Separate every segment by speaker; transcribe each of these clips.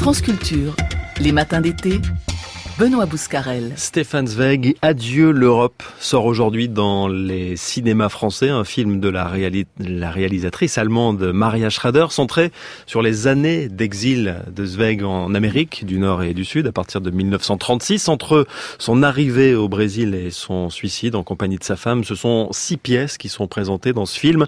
Speaker 1: France Culture, les matins d'été, Benoît Bouscarel.
Speaker 2: Stefan Zweig, Adieu l'Europe, sort aujourd'hui dans les cinémas français, un film de la réalisatrice allemande Maria Schrader, centré sur les années d'exil de Zweig en Amérique du Nord et du Sud, à partir de 1936. Entre son arrivée au Brésil et son suicide en compagnie de sa femme, ce sont 6 pièces qui sont présentées dans ce film,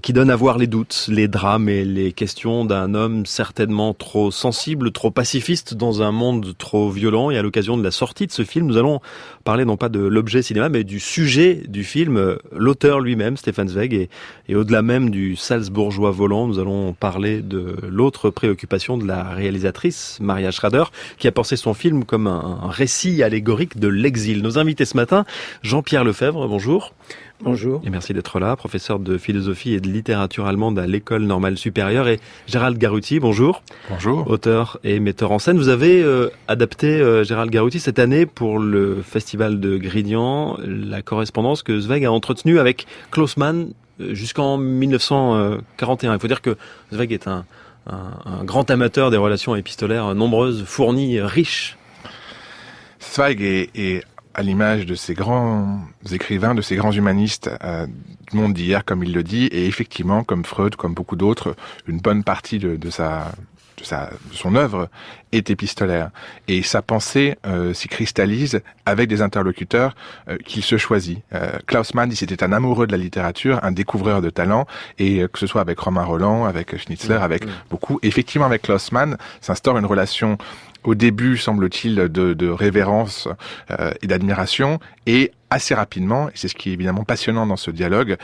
Speaker 2: qui donnent à voir les doutes, les drames et les questions d'un homme certainement trop sensible, trop pacifiste dans un monde trop violent. Et à l'occasion de la sortie de ce film, nous allons parler non pas de l'objet cinéma, mais du sujet du film, l'auteur lui-même, Stefan Zweig, et au-delà même du Salzbourgeois volant, nous allons parler de l'autre préoccupation de la réalisatrice, Maria Schrader, qui a pensé son film comme un récit allégorique de l'exil. Nos invités ce matin, Jean-Pierre Lefebvre, bonjour.
Speaker 3: Bonjour.
Speaker 2: Et merci d'être là, professeur de philosophie et de littérature allemande à l'École normale supérieure. Et Gérald Garuti, bonjour.
Speaker 4: Bonjour.
Speaker 2: Auteur et metteur en scène. Vous avez adapté, Gérald Garuti, cette année pour le festival de Grignan, la correspondance que Zweig a entretenue avec Klaus Mann jusqu'en 1941. Il faut dire que Zweig est un grand amateur des relations épistolaires nombreuses, fournies, riches.
Speaker 4: Zweig est à l'image de ces grands écrivains, de ces grands humanistes du monde d'hier, comme il le dit, et effectivement, comme Freud, comme beaucoup d'autres, une bonne partie de son œuvre est épistolaire. Et sa pensée s'y cristallise avec des interlocuteurs qu'il se choisit. Klaus Mann dit c'était un amoureux de la littérature, un découvreur de talent, et que ce soit avec Romain Rolland, avec Schnitzler, avec beaucoup. Et effectivement, avec Klaus Mann s'instaure une relation au début, semble-t-il, de révérence et d'admiration, et assez rapidement, et c'est ce qui est évidemment passionnant dans ce dialogue,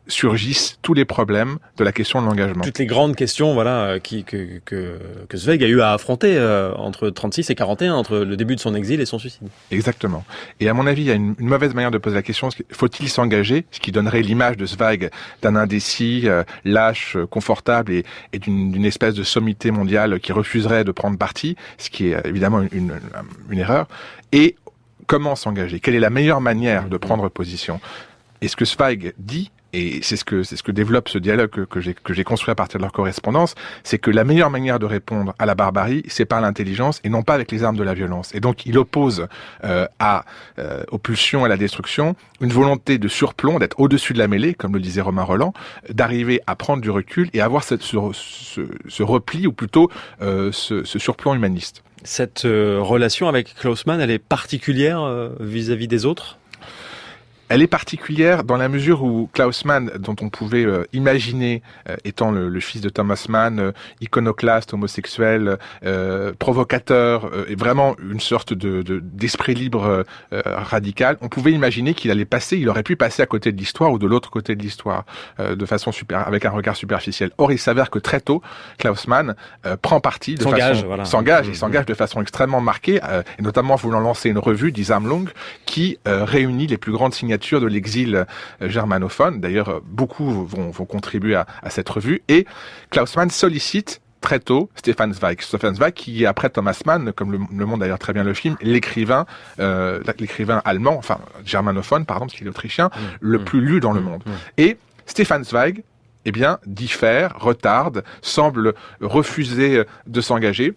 Speaker 4: surgissent tous les problèmes de la question de l'engagement.
Speaker 2: Toutes les grandes questions, voilà, que Zweig a eu à affronter entre 36 et 41, entre le début de son exil et son suicide.
Speaker 4: Exactement. Et à mon avis, il y a une mauvaise manière de poser la question. Faut-il s'engager? Ce qui donnerait l'image de Zweig d'un indécis, lâche, confortable et d'une espèce de sommité mondiale qui refuserait de prendre parti, ce qui est évidemment une erreur. Et comment s'engager? Quelle est la meilleure manière de prendre position? Et ce que Zweig dit, et c'est ce que développe ce dialogue que j'ai construit à partir de leur correspondance, c'est que la meilleure manière de répondre à la barbarie, c'est par l'intelligence et non pas avec les armes de la violence. Et donc il oppose aux pulsions et à la destruction une volonté de surplomb, d'être au-dessus de la mêlée, comme le disait Romain Rolland, d'arriver à prendre du recul et avoir ce repli, ou plutôt ce surplomb humaniste.
Speaker 2: Cette relation avec Klaus Mann, elle est particulière vis-à-vis des autres ?
Speaker 4: Elle est particulière dans la mesure où Klaus Mann, dont on pouvait imaginer, étant le fils de Thomas Mann, iconoclaste, homosexuel, provocateur, et vraiment une sorte d'esprit libre radical, on pouvait imaginer il aurait pu passer à côté de l'histoire ou de l'autre côté de l'histoire, de façon avec un regard superficiel. Or, il s'avère que très tôt, Klaus Mann prend parti, s'engage de façon extrêmement marquée, et notamment voulant lancer une revue, Die Sammlung, qui réunit les plus grandes signatures de l'exil germanophone. D'ailleurs, beaucoup vont contribuer à cette revue. Et Klaus Mann sollicite très tôt Stefan Zweig. Stefan Zweig qui est, après Thomas Mann, comme le montre d'ailleurs très bien le film, l'écrivain allemand, enfin germanophone, pardon, parce qu'il est autrichien, le plus lu dans le monde. Et Stefan Zweig, eh bien, diffère, retarde, semble refuser de s'engager.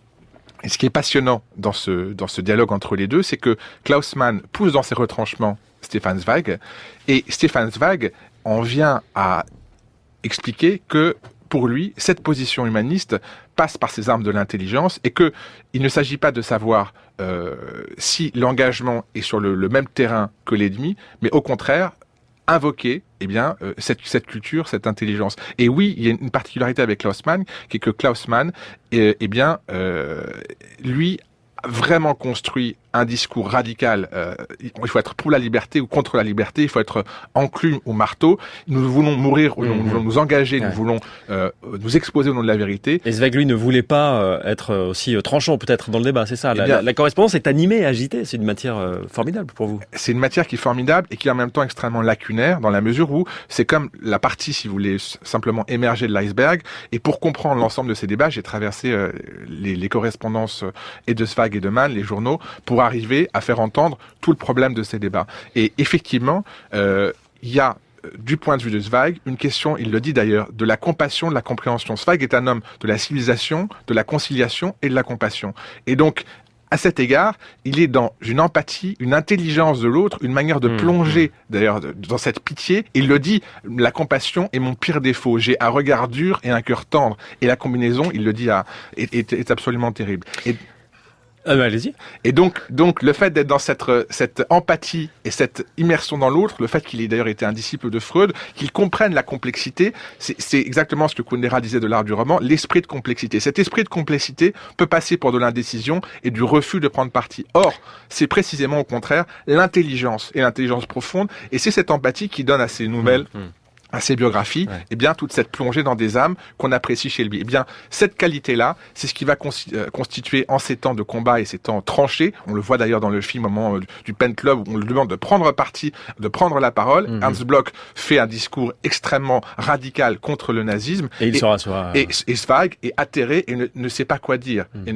Speaker 4: Et ce qui est passionnant dans ce dialogue entre les deux, c'est que Klaus Mann pousse dans ses retranchements Stefan Zweig, et Stefan Zweig en vient à expliquer que, pour lui, cette position humaniste passe par ses armes de l'intelligence, et que il ne s'agit pas de savoir si l'engagement est sur le même terrain que l'ennemi, mais au contraire, invoquer cette culture, cette intelligence. Et oui, il y a une particularité avec Klaus Mann, qui est que Klaus Mann, lui, a vraiment construit un discours radical. Il faut être pour la liberté ou contre la liberté, il faut être enclume ou marteau. Nous voulons mourir, nous voulons nous engager, nous voulons nous exposer au nom de la vérité.
Speaker 2: Et Zweig, lui, ne voulait pas être aussi tranchant peut-être dans le débat, c'est ça. La correspondance est animée, agitée, c'est une matière formidable pour vous.
Speaker 4: C'est une matière qui est formidable et qui est en même temps extrêmement lacunaire, dans la mesure où c'est comme la partie, si vous voulez, simplement émerger de l'iceberg. Et pour comprendre l'ensemble de ces débats, j'ai traversé les correspondances et de Zweig et de Mann, les journaux, pour arriver à faire entendre tout le problème de ces débats. Et effectivement, il y a du point de vue de Zweig, une question, il le dit d'ailleurs, de la compassion, de la compréhension. Zweig est un homme de la civilisation, de la conciliation et de la compassion. Et donc, à cet égard, il est dans une empathie, une intelligence de l'autre, une manière de plonger, d'ailleurs, dans cette pitié. Il le dit, la compassion est mon pire défaut. J'ai un regard dur et un cœur tendre. Et la combinaison, il le dit, est absolument terrible.
Speaker 2: Allez-y.
Speaker 4: Et donc, le fait d'être dans cette empathie et cette immersion dans l'autre, le fait qu'il ait d'ailleurs été un disciple de Freud, qu'il comprenne la complexité, c'est exactement ce que Kundera disait de l'art du roman, l'esprit de complexité. Cet esprit de complexité peut passer pour de l'indécision et du refus de prendre parti. Or, c'est précisément au contraire l'intelligence et l'intelligence profonde, et c'est cette empathie qui donne à ces nouvelles à ses biographies, eh bien, toute cette plongée dans des âmes qu'on apprécie chez lui. Eh bien, cette qualité-là, c'est ce qui va constituer en ces temps de combat et ces temps tranchés. On le voit d'ailleurs dans le film au moment du Pen Club où on lui demande de prendre parti, de prendre la parole. Ernst Bloch fait un discours extrêmement radical contre le nazisme.
Speaker 2: Et il se rassoit.
Speaker 4: Et Zweig est atterré et ne sait pas quoi dire. Et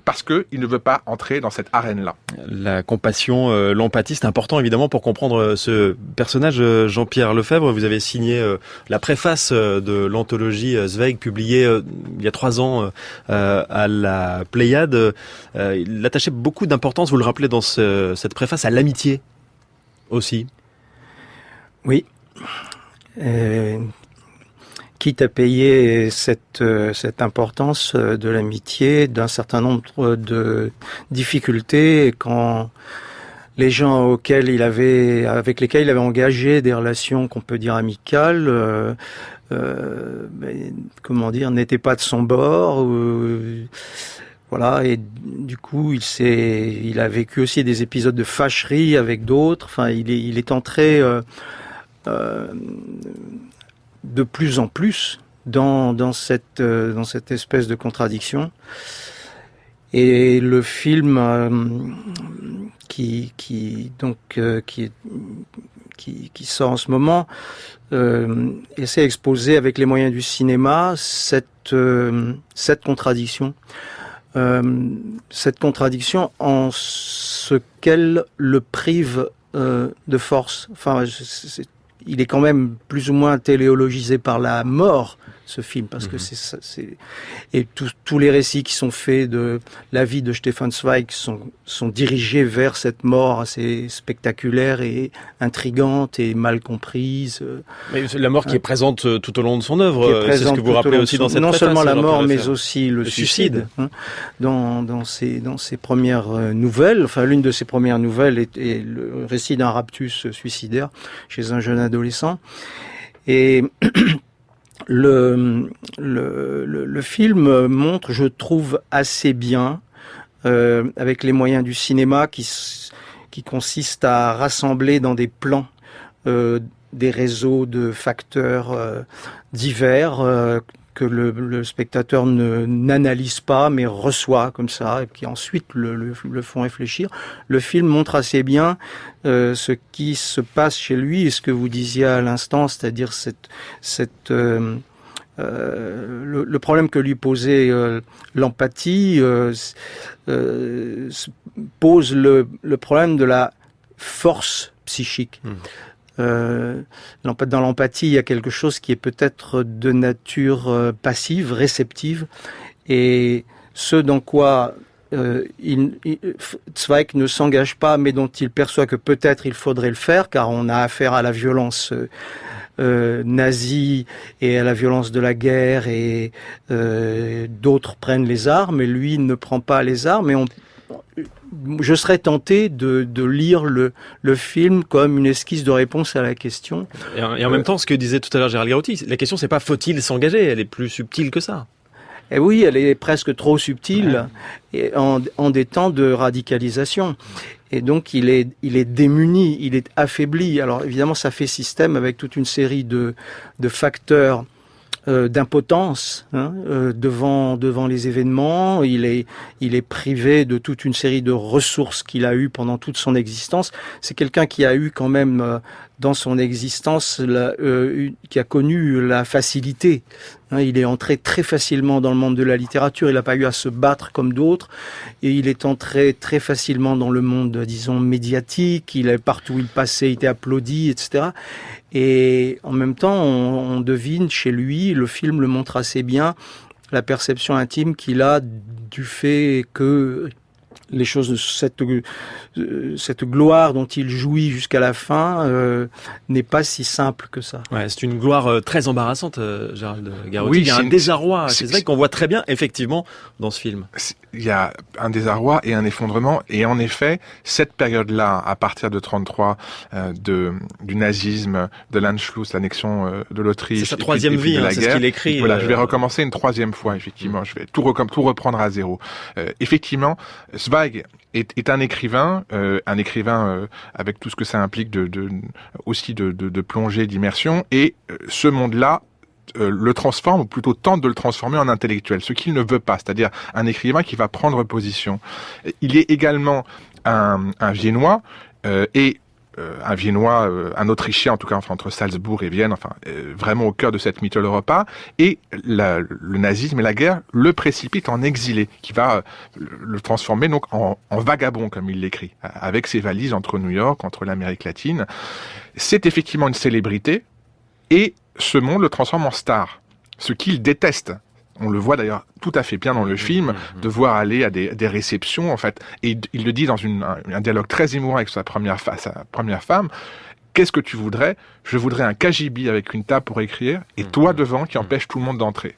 Speaker 4: parce que il ne veut pas entrer dans cette arène-là.
Speaker 2: La compassion, l'empathie, c'est important évidemment pour comprendre ce personnage. Jean-Pierre Lefebvre, vous avez signé la préface de l'anthologie Zweig publiée il y a 3 ans à la Pléiade. Il attachait beaucoup d'importance, vous le rappelez dans cette préface, à l'amitié aussi.
Speaker 3: Oui. Quitte à payer cette importance de l'amitié d'un certain nombre de difficultés quand les gens avec lesquels il avait engagé des relations qu'on peut dire amicales, n'étaient pas de son bord. Voilà, et du coup, il a vécu aussi des épisodes de fâcherie avec d'autres. Enfin, il est entré de plus en plus dans cette espèce de contradiction. Et le film qui sort en ce moment essaie d'exposer avec les moyens du cinéma cette contradiction. Cette contradiction en ce qu'elle le prive de force. Enfin, il est quand même plus ou moins téléologisé par la mort, ce film, parce que et tous les récits qui sont faits de la vie de Stefan Zweig sont dirigés vers cette mort assez spectaculaire et intrigante et mal comprise.
Speaker 2: Mais la mort qui est présente tout au long de son œuvre, c'est ce que vous rappelez aussi dans cette préface.
Speaker 3: Non seulement la mort, mais aussi le suicide. Dans ses premières nouvelles, enfin l'une de ses premières nouvelles est le récit d'un raptus suicidaire chez un jeune adolescent. Et le film montre, je trouve, assez bien, avec les moyens du cinéma qui consistent à rassembler dans des plans des réseaux de facteurs divers que le spectateur n'analyse pas mais reçoit comme ça et qui ensuite le font réfléchir. Le film montre assez bien ce qui se passe chez lui et ce que vous disiez à l'instant, c'est-à-dire le problème que lui posait l'empathie pose le problème de la force psychique. Dans l'empathie, il y a quelque chose qui est peut-être de nature passive, réceptive, et ce dans quoi Zweig ne s'engage pas, mais dont il perçoit que peut-être il faudrait le faire, car on a affaire à la violence nazie et à la violence de la guerre, et d'autres prennent les armes, et lui ne prend pas les armes, et je serais tenté de lire le film comme une esquisse de réponse à la question.
Speaker 2: Et en même temps, ce que disait tout à l'heure Gérald Garotti, la question c'est pas faut-il s'engager, elle est plus subtile que ça.
Speaker 3: Et oui, elle est presque trop subtile et en des temps de radicalisation. Et donc il est démuni, il est affaibli. Alors évidemment, ça fait système avec toute une série de facteurs d'impotence devant les événements. Il est privé de toute une série de ressources qu'il a eues pendant toute son existence. C'est quelqu'un qui a eu quand même dans son existence qui a connu la facilité. Il est entré très facilement dans le monde de la littérature. Il n'a pas eu à se battre comme d'autres. Et il est entré très facilement dans le monde, disons, médiatique. Partout où il passait, il était applaudi, etc. Et en même temps, on devine chez lui, le film le montre assez bien, la perception intime qu'il a du fait que les choses, cette gloire dont il jouit jusqu'à la fin n'est pas si simple que ça.
Speaker 2: Ouais, c'est une gloire très embarrassante, Gérald Garotti.
Speaker 4: Oui,
Speaker 2: il y a un désarroi. C'est vrai qu'on voit très bien, effectivement, dans ce film.
Speaker 4: Il y a un désarroi et un effondrement, et en effet, cette période-là, à partir de 33, du nazisme, de l'Anschluss, l'annexion de l'Autriche,
Speaker 2: c'est sa troisième vie,
Speaker 4: de la
Speaker 2: c'est
Speaker 4: guerre,
Speaker 2: ce qu'il écrit.
Speaker 4: Voilà, je vais recommencer une troisième fois, effectivement. Je vais tout reprendre à zéro. Effectivement, Zweig est un écrivain avec tout ce que ça implique aussi de plongée, d'immersion, et ce monde-là le transforme, ou plutôt tente de le transformer en intellectuel, ce qu'il ne veut pas, c'est-à-dire un écrivain qui va prendre position. Il est également un Viennois, un Viennois, un Autrichien en tout cas, enfin, entre Salzbourg et Vienne, vraiment au cœur de cette Mitteleuropa, et le nazisme et la guerre le précipitent en exilé, qui va le transformer donc en vagabond, comme il l'écrit, avec ses valises entre New York, entre l'Amérique latine. C'est effectivement une célébrité, et ce monde le transforme en star, ce qu'il déteste. On le voit d'ailleurs tout à fait bien dans le film, de voir aller à des réceptions, en fait. Et il le dit dans un dialogue très émouvant avec sa première femme. Qu'est-ce que tu voudrais ? Je voudrais un cagibi avec une table pour écrire, et toi devant qui empêche tout le monde d'entrer.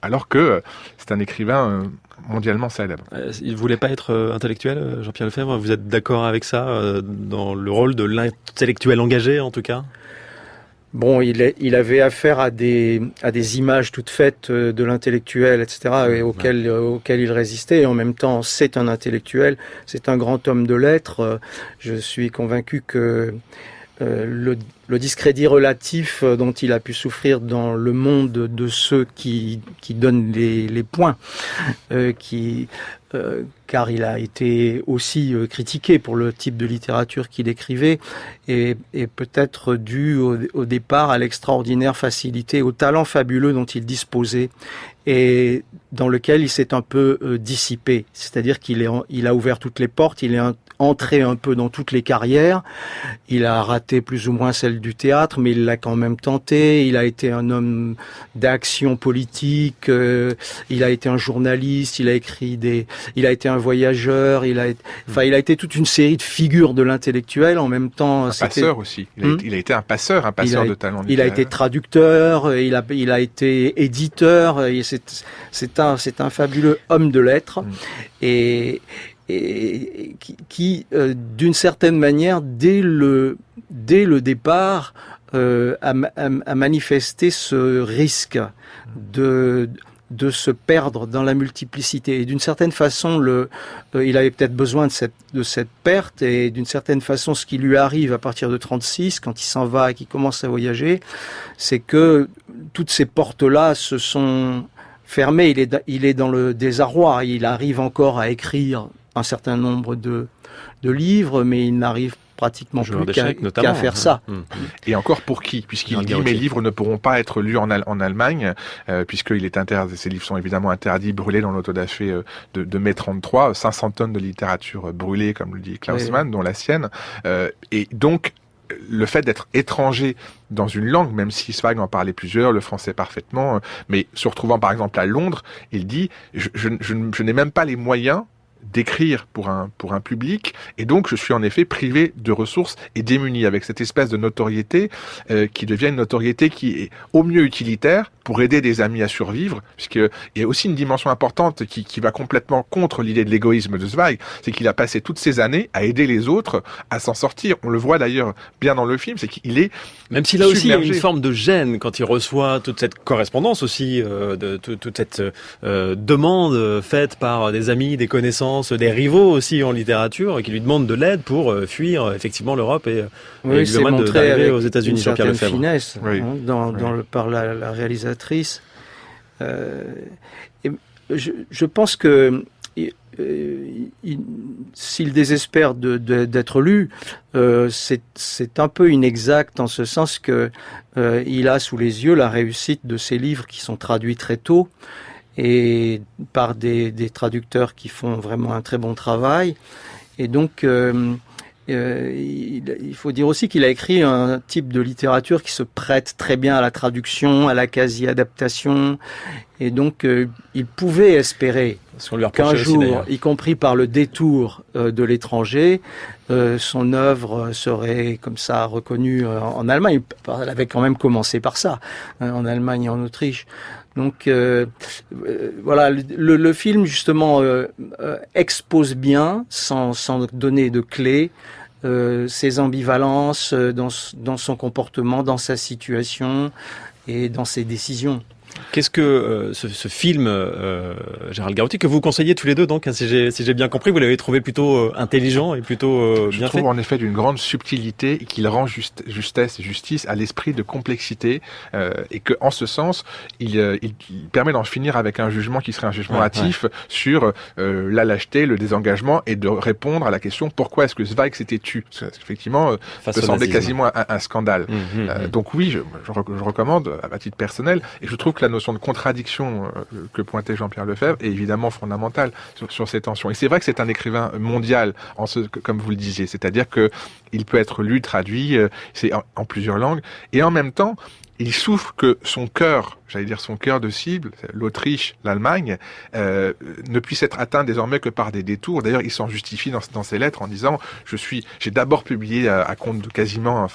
Speaker 4: Alors que c'est un écrivain mondialement célèbre.
Speaker 2: Il ne voulait pas être intellectuel, Jean-Pierre Lefebvre. Vous êtes d'accord avec ça, dans le rôle de l'intellectuel engagé, en tout cas ?
Speaker 3: Bon, il avait affaire à des images toutes faites de l'intellectuel, etc., et auxquelles il résistait. Et en même temps, c'est un intellectuel, c'est un grand homme de lettres. Je suis convaincu que le discrédit relatif dont il a pu souffrir dans le monde de ceux qui donnent les points, car il a été aussi critiqué pour le type de littérature qu'il écrivait, et peut-être dû au départ à l'extraordinaire facilité, au talent fabuleux dont il disposait, et dans lequel il s'est un peu dissipé. C'est-à-dire il a ouvert toutes les portes, il est entré un peu dans toutes les carrières, il a raté plus ou moins celle du théâtre, mais il l'a quand même tenté. Il a été un homme d'action politique, il a été un journaliste, il a été un voyageur, il a été toute une série de figures de l'intellectuel. En même temps,
Speaker 4: passeur aussi. Il a été un passeur de talent littéraire.
Speaker 3: Il a été traducteur, il a été éditeur. C'est un fabuleux homme de lettres, et qui d'une certaine manière, dès le départ, a manifesté ce risque de se perdre dans la multiplicité. Et d'une certaine façon, il avait peut-être besoin de cette perte, et d'une certaine façon, ce qui lui arrive à partir de 36, quand il s'en va et qu'il commence à voyager, c'est que toutes ces portes-là se sont fermées. Il est dans le désarroi. Il arrive encore à écrire un certain nombre de livres, mais il n'arrive pratiquement plus qu'à faire ça.
Speaker 4: Et encore pour qui ? Puisqu'il dit mes livres ne pourront pas être lus en Allemagne, puisqu'il est interdit. Ces livres sont évidemment interdits, brûlés dans l'autodafé de mai 33, 500 tonnes de littérature brûlée, comme le dit Klaus Mann, dont la sienne. Et donc, le fait d'être étranger dans une langue, même si Zweig en parlait plusieurs, le français parfaitement, mais se retrouvant par exemple à Londres, il dit je n'ai même pas les moyens d'écrire pour un public, et donc je suis en effet privé de ressources et démuni, avec cette espèce de notoriété qui devient une notoriété qui est au mieux utilitaire pour aider des amis à survivre, puisqu'il y a aussi une dimension importante qui va complètement contre l'idée de l'égoïsme de Zweig, c'est qu'il a passé toutes ces années à aider les autres à s'en sortir. On le voit d'ailleurs bien dans le film, c'est qu'il est
Speaker 2: même s'il a aussi une forme de gêne quand il reçoit toute cette correspondance aussi, toute cette demande faite par des amis, des connaissances, des rivaux aussi en littérature, qui lui demandent de l'aide pour fuir effectivement l'Europe et lui demandent d'arriver aux États-Unis. Jean-Pierre Lefebvre.
Speaker 3: Finesse, par la réalisatrice. Et je pense que s'il désespère d'être lu, c'est un peu inexact, en ce sens que il a sous les yeux la réussite de ses livres qui sont traduits très tôt et par des traducteurs qui font vraiment un très bon travail. Et donc, il faut dire aussi qu'il a écrit un type de littérature qui se prête très bien à la traduction, à la quasi-adaptation, et donc il pouvait espérer qu'un jour, y compris par le détour de l'étranger, son œuvre serait comme ça reconnue en Allemagne. Elle avait quand même commencé par ça, en Allemagne et en Autriche. Donc voilà, le film justement expose bien, sans donner de clés, ses ambivalences dans son comportement, dans sa situation et dans ses décisions.
Speaker 2: Qu'est-ce que ce film, Gérald Garouti, que vous conseillez tous les deux, donc, si j'ai bien compris, vous l'avez trouvé plutôt intelligent et plutôt bien fait?
Speaker 4: Je trouve en effet d'une grande subtilité et qu'il rend justice à l'esprit de complexité et que en ce sens, il permet d'en finir avec un jugement qui serait un jugement hâtif sur la lâcheté, le désengagement et de répondre à la question pourquoi est-ce que Zweig s'était tué? Parce qu'effectivement, ça peut sembler quasiment un scandale. Donc oui, je recommande à titre personnel et je trouve que la notion de contradiction que pointait Jean-Pierre Lefebvre est évidemment fondamentale sur ces tensions. Et c'est vrai que c'est un écrivain mondial, comme vous le disiez, c'est-à-dire que il peut être lu, traduit, c'est en plusieurs langues, et en même temps, il souffre que son cœur, j'allais dire son cœur de cible, l'Autriche, l'Allemagne, ne puisse être atteint désormais que par des détours. D'ailleurs, il s'en justifie dans ses lettres en disant j'ai d'abord publié à compte de quasiment,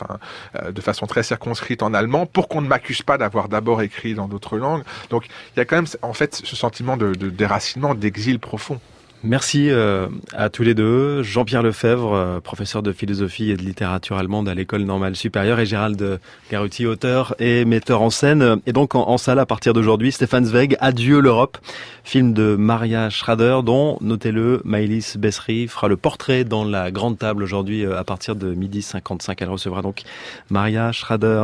Speaker 4: de façon très circonscrite en allemand, pour qu'on ne m'accuse pas d'avoir d'abord écrit dans d'autres langues. Donc, il y a quand même, en fait, ce sentiment de déracinement, d'exil profond.
Speaker 2: Merci à tous les deux. Jean-Pierre Lefebvre, professeur de philosophie et de littérature allemande à l'École normale supérieure, et Gérald Garouti, auteur et metteur en scène. Et donc en salle à partir d'aujourd'hui, Stefan Zweig, Adieu l'Europe, film de Maria Schrader, dont, notez-le, Maëlys Bessery fera le portrait dans la grande table aujourd'hui à partir de 12h55. Elle recevra donc Maria Schrader.